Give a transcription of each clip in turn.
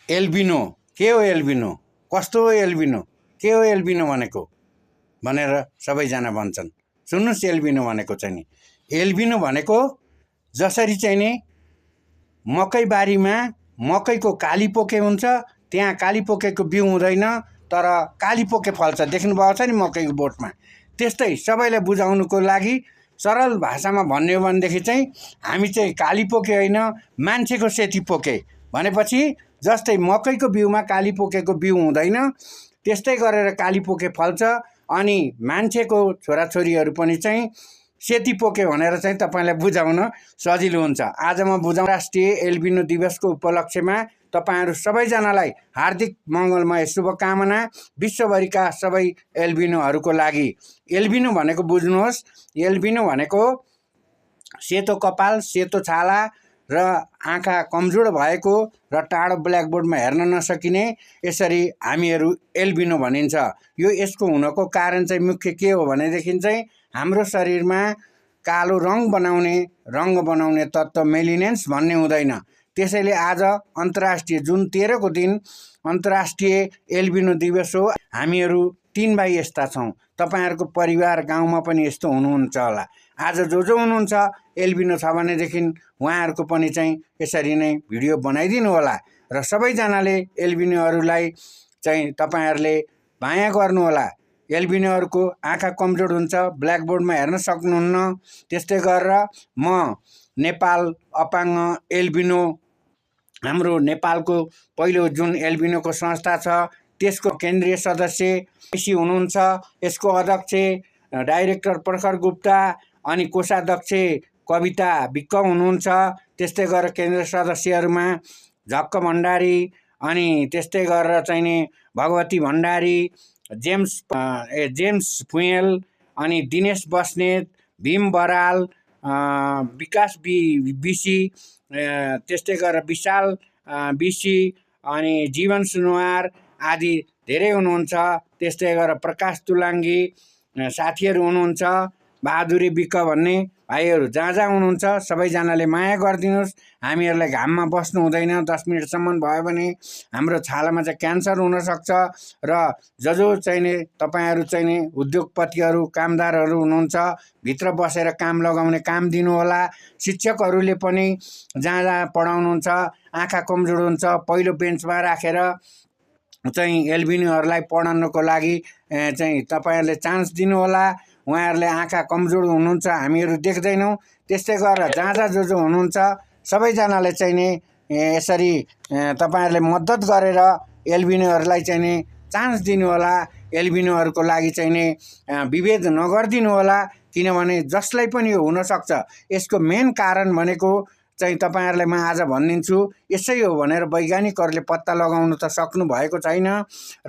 Albino के हो, albino कस्तो हो, एल्बिनो के हो, एल्बिनो भनेको भनेर सबैजना भन्छन्। सुन्नुहोस्, एल्बिनो भनेको चाहिँ नि, एल्बिनो भनेको जसरी चाहिँ नि मकैबारीमा मकैको कालीपोके हुन्छ, त्यहाँ कालीपोकेको बिउ हुँदैन तर कालीपोके फल्छ, देख्नुभएको छ नि मकैको बोटमा। त्यस्तै सबैलाई बुझाउनुको लागि सरल भाषामा भन्ने हो भनेदेखि चाहिँ हामी चाहिँ कालीपोके होइन, मान्छेको सेतीपोके भनेपछि जस्तै मकैको बिउमा कालीपोकेको बिउ हुँदैन त्यस्तै गरेर कालीपोके फल्छ। अनि मान्छेको छोराछोरीहरू पनि चाहिँ सेतीपोके भनेर चाहिँ तपाईँलाई बुझाउन सजिलो हुन्छ। आज म बुझाउँ राष्ट्रिय एल्बिनो दिवसको उपलक्ष्यमा तपाईँहरू सबैजनालाई हार्दिक मङ्गलमय शुभकामना विश्वभरिका सबै एल्बिनोहरूको लागि। एल्बिनो भनेको बुझ्नुहोस्, एल्बिनो भनेको सेतो कपाल, सेतो छाला र आँखा कमजोर भएको र टाढो ब्ल्याकबोर्डमा हेर्न नसकिने, यसरी हामीहरू एल्बिनो भनिन्छ। यो यसको हुनको कारण चाहिँ मुख्य के हो भनेदेखि चाहिँ हाम्रो शरीरमा कालो रङ बनाउने तत्त्व मेलिनेन्स भन्ने हुँदैन। त्यसैले आज अन्तर्राष्ट्रिय जुन 13 को दिन अन्तर्राष्ट्रिय एल्बिनो दिवस हो। हामीहरू 3 भाइ यस्ता छौँ। तपाईँहरूको परिवार गाउँमा पनि यस्तो हुनुहुन्छ होला। आज जो हुनुहुन्छ एल्बिनो छ भनेदेखि उहाँहरूको पनि चाहिँ यसरी नै भिडियो बनाइदिनु होला र सबैजनाले एल्बिनोहरूलाई चाहिँ तपाईँहरूले माया गर्नु होला। एल्बिनोहरूको आँखा कमजोर हुन्छ, ब्ल्याकबोर्डमा हेर्न सक्नुहुन्न। त्यस्तै गरेर म नेपाल अपाङ्ग एल्बिनो, हाम्रो नेपालको पहिलो जुन एल्बिनोको संस्था छ त्यसको केन्द्रीय सदस्य केसी हुनुहुन्छ, यसको अध्यक्ष डाइरेक्टर प्रखर गुप्ता अनि कोषाध्यक्ष कविता विक्क हुनुहुन्छ। त्यस्तै गरेर केन्द्रीय सदस्यहरूमा झक्क भण्डारी अनि त्यस्तै गरेर चाहिँ नि भगवती भण्डारी, जेम्स फुएल अनि दिनेश बस्नेत, भीम बराल, विकास बिसी, त्यस्तै गरेर विशाल बिसी अनि जीवन सुनवार आदि धेरै हुनुहुन्छ। त्यस्तै गरेर प्रकाश तुलाङ्गी साथीहरू हुनुहुन्छ, बहादुरी विक्क भन्ने भाइहरू जहाँ हुनुहुन्छ सबैजनाले माया गरिदिनुहोस्। हामीहरूलाई घाममा बस्नु हुँदैन, 10 मिनटसम्म भयो भने हाम्रो छालामा चाहिँ क्यान्सर हुनसक्छ। र जो चाहिँ नि तपाईँहरू चाहिँ नि उद्योगपतिहरू कामदारहरू हुनुहुन्छ भित्र बसेर काम लगाउने काम दिनु होला। शिक्षकहरूले पनि जहाँ पढाउनुहुन्छ आँखा कमजोर हुन्छ, पहिलो बेन्चमा राखेर चाहिँ एल्बिनोहरूलाई पढाउनको लागि चाहिँ तपाईँहरूले चान्स दिनु होला। उहाँहरूले आँखा कमजोर हुनुहुन्छ, हामीहरू देख्दैनौँ। त्यस्तै गरेर जहाँ जो हुनुहुन्छ सबैजनाले चाहिँ नि यसरी तपाईँहरूले मद्दत गरेर एल्बिनोहरूलाई चाहिँ नि चान्स दिनु होला। एल्बिनोहरूको लागि चाहिँ नि विभेद नगरिदिनु होला, किनभने जसलाई पनि यो हुनसक्छ। यसको मेन कारण भनेको चाहिँ तपाईँहरूलाई म आज भनिदिन्छु, यसै हो भनेर वैज्ञानिकहरूले पत्ता लगाउन त सक्नु भएको छैन।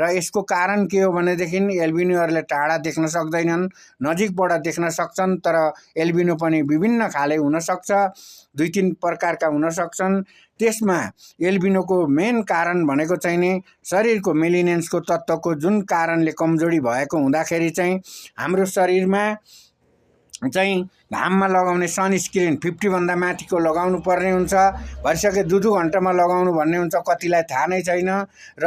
र यसको कारण के हो भनेदेखि एल्बिनोहरूले टाढा देख्न सक्दैनन्, नजिकबाट देख्न सक्छन्। तर एल्बिनो पनि विभिन्न खाले हुनसक्छ, 2-3 प्रकारका हुनसक्छन्। त्यसमा एल्बिनोको मेन कारण भनेको चाहिँ नि शरीरको मेलिनेन्सको तत्त्वको जुन कारणले कमजोरी भएको हुँदाखेरि चाहिँ हाम्रो शरीरमा चाहिँ घाममा लगाउने सनस्क्रिन 50 भन्दा माथिको लगाउनु पर्ने हुन्छ। भइसके 2-2 घन्टामा लगाउनु भन्ने हुन्छ, कतिलाई थाहा नै छैन। र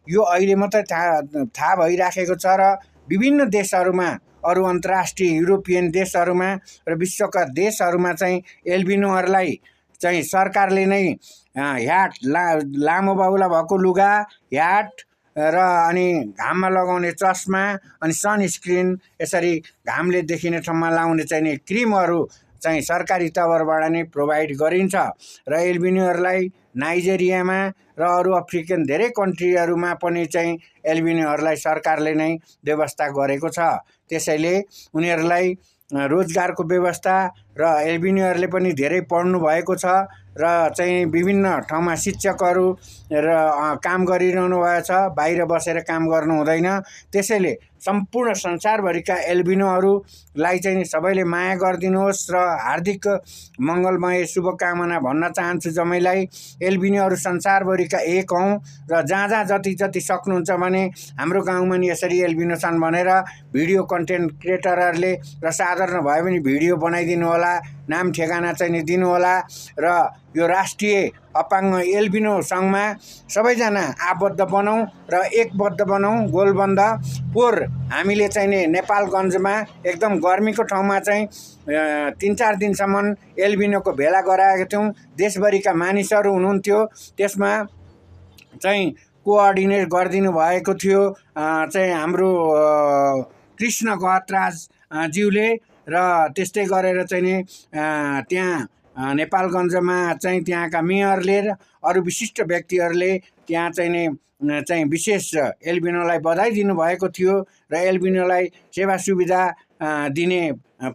यो अहिले मात्रै थाहा भइराखेको छ। र विभिन्न देशहरूमा, अरू अन्तर्राष्ट्रिय युरोपियन देशहरूमा र विश्वका देशहरूमा चाहिँ एल्बिनोहरूलाई चाहिँ सरकारले नै ह्याट, लामो बाहुला भएको लुगा, ह्याट र अनि घाममा लगाउने चस्मा अनि सनस्क्रिन, यसरी घामले देखिने ठाउँमा लाउने चाहिँ नि क्रिमहरू चाहिँ सरकारी तवरबाट नै प्रोभाइड गरिन्छ। र एल्बिनोहरूलाई नाइजेरियामा र अरू अफ्रिकन धेरै कन्ट्रीहरूमा पनि चाहिँ एल्बिनोहरूलाई सरकारले नै व्यवस्था गरेको छ। त्यसैले उनीहरूलाई रोजगारको व्यवस्था र एल्बिनोहरूले पनि धेरै पढ्नु भएको छ र चाहिँ विभिन्न ठाउँमा शिक्षकहरू र काम गरिरहनु भएको छ, बाहिर बसेर काम गर्नु हुँदैन। त्यसैले सम्पूर्ण संसारभरिका एल्बिनोहरूलाई चाहिँ सबैले माया गरिदिनुहोस् र हार्दिक मङ्गलमय शुभकामना भन्न चाहन्छु जम्मैलाई। एल्बिनोहरू संसारभरिका एक हौँ र जहाँ जति सक्नुहुन्छ भने हाम्रो गाउँमा नि यसरी एल्बिनो छन् भनेर भिडियो कन्टेन्ट क्रिएटरहरूले र साधारण भयो भने भिडियो बनाइदिनु होला, नाम ठेगाना चाहिँ नि दिनु होला। र यो राष्ट्रिय अपाङ्ग एल्बिनो सङ्घमा सबैजना आबद्ध बनौँ र एकबद्ध बनौँ। गोलबन्द पोहोर हामीले चाहिँ नि नेपालगञ्जमा एकदम गर्मीको ठाउँमा चाहिँ 3-4 दिनसम्म एल्बिनोको भेला गराएका थियौँ। देशभरिका मानिसहरू हुनुहुन्थ्यो। त्यसमा चाहिँ कोअर्डिनेट गरिदिनु भएको थियो चाहिँ हाम्रो कृष्ण गहतराज ज्यूले र त्यस्तै गरेर चाहिँ नि त्यहाँ नेपालगञ्जमा चाहिँ त्यहाँका मेयरले र अरू विशिष्ट व्यक्तिहरूले त्यहाँ चाहिँ विशेष एल्बिनोलाई बधाई दिनुभएको थियो र एल्बिनोलाई सेवा सुविधा दिने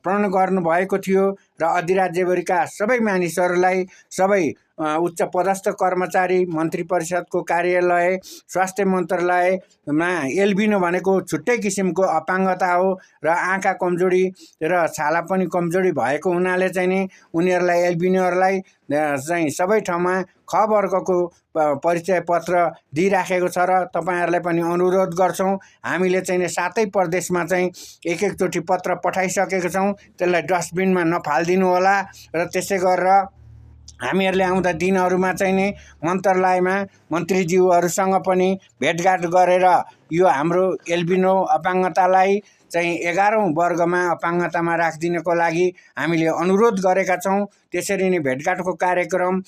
प्रण गर्नुभएको थियो र अधिराज्यभरिका सबै मानिसहरूलाई सबै उच्च पदस्थ कर्मचारी मन्त्री परिषदको कार्यालय स्वास्थ्य मन्त्रालयमा एल्बिनो भनेको छुट्टै किसिमको अपाङ्गता हो र आँखा कमजोरी र छाला पनि कमजोरी भएको हुनाले चाहिँ नि उनीहरूलाई एल्बिनोहरूलाई चाहिँ सबै ठाउँमा ख वर्गको परिचय पत्र दिइराखेको छ र तपाईँहरूलाई पनि अनुरोध गर्छौँ। हामीले चाहिँ नि 7 प्रदेशमा चाहिँ एक-एकचोटि पत्र पठाइसकेको छौँ। त्यसलाई डस्टबिनमा नफालिदिनु होला र त्यसै गरेर हामीहरूले आउँदा दिनहरूमा चाहिँ नि मन्त्रालयमा मन्त्रीज्यूहरूसँग पनि भेटघाट गरेर यो हाम्रो एल्बिनो अपाङ्गतालाई चाहिँ 11औं वर्गमा अपाङ्गतामा राखिदिनको लागि हामीले अनुरोध गरेका छौँ। त्यसरी नै भेटघाटको कार्यक्रम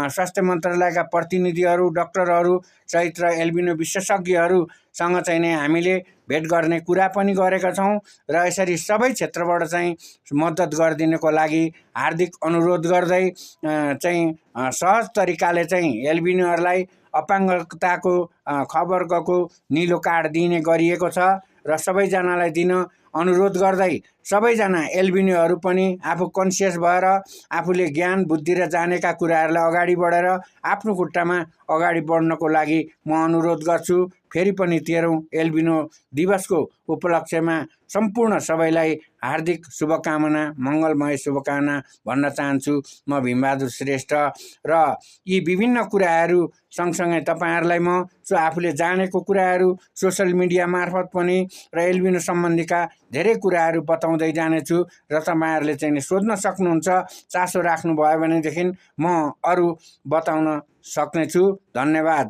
स्वास्थ्य मन्त्रालयका प्रतिनिधिहरू डाक्टरहरू सहित र एल्बिनो विशेषज्ञहरूसँग चाहिँ नि हामीले भेट गर्ने कुरा पनि गरेका छौँ र यसरी सबै क्षेत्रबाट चाहिँ मद्दत गरिदिनको लागि हार्दिक अनुरोध गर्दै चाहिँ सहज तरिकाले चाहिँ एल्बिनोहरूलाई अपाङ्गताको खबरको नीलो कार्ड दिने गरिएको छ र सबैजनालाई दिन अनुरोध गर्दै सबैजना एल्बिनोहरू पनि आफू कन्सियस भएर आफूले ज्ञान बुद्धि र जानेका कुराहरूलाई अगाडि बढेर आफ्नो खुट्टामा अगाडि बढ्नको लागि म अनुरोध गर्छु। फेरि पनि 13औं एल्बिनो दिवसको उपलक्ष्यमा सम्पूर्ण सबैलाई हार्दिक शुभकामना मङ्गलमय शुभकामना भन्न चाहन्छु। म भीमबहादुर श्रेष्ठ र यी विभिन्न कुराहरू सँगसँगै तपाईँहरूलाई म आफूले जानेको कुराहरू सोसल मिडिया मार्फत पनि र एल्बिनो सम्बन्धीका धेरै कुराहरू बताउँदै जानेछु र तपाईँहरूले चाहिँ सोध्न सक्नुहुन्छ। चासो राख्नुभयो भनेदेखि म अरू बताउन सक्नेछु। धन्यवाद।